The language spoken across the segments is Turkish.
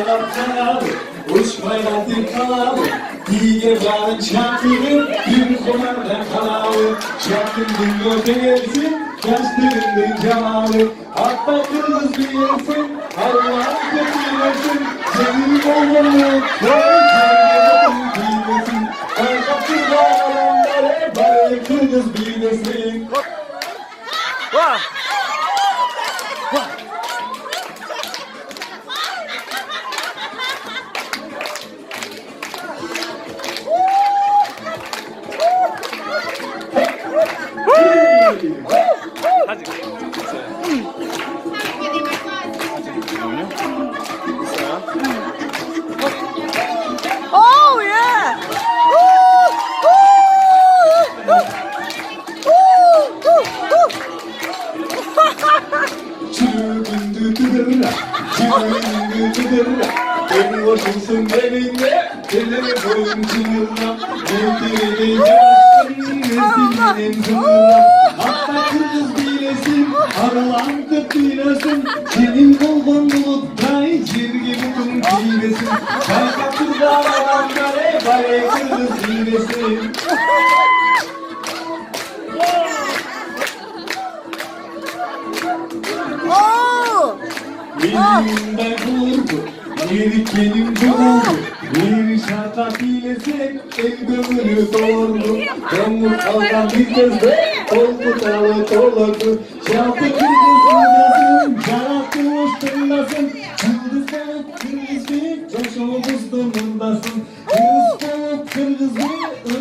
나타나고 우스마이 나타나고 이게 바로 çakırın bir komarda kanalı çakırın götürürsün yaşlarının cemalı hatta kırmızı bilirsin Allah'ın götürürsün senin oğlunu koyacağın bilmesin Kaçırsın adamları bari kırmızı bilmesin Oh yeah! Çürüdüdüdürla, çürüdüdüdürla Benim hoşumsun benimle, elleri boyun çınırla Mevkini yaşsın, nesilinin sınırla Hatta kırmız bilesin, aralan kıtıylasın Senin koldan bulutay, çir gibi kum giyilesin Kalka kırdalardan kare, bare kırmız giyilesin Oh! Benim de vurdu, benim vurdu Bir şarkı bilesek el gömülü doğurdu Domuz kalkan bir gözde, oldu dalı doladı Şarkı kırmızı şarkı uçtuğundasın Kırmızı balık kırmızı, coşumuz donundasın Kırmızı balık kırmızı,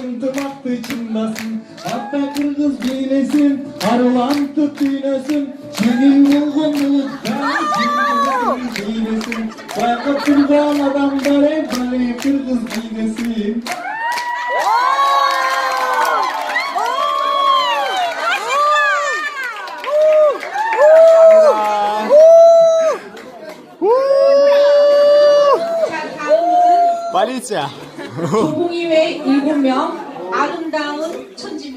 ıntımaklı içindasın Hatta kırmızı bilesin, arılan tut bilesin Senin olgunluk, bilesin Bırakıp kurban adamları bari kırgız bilesin Полиция! 조봉이 외 7명 아름다운 천지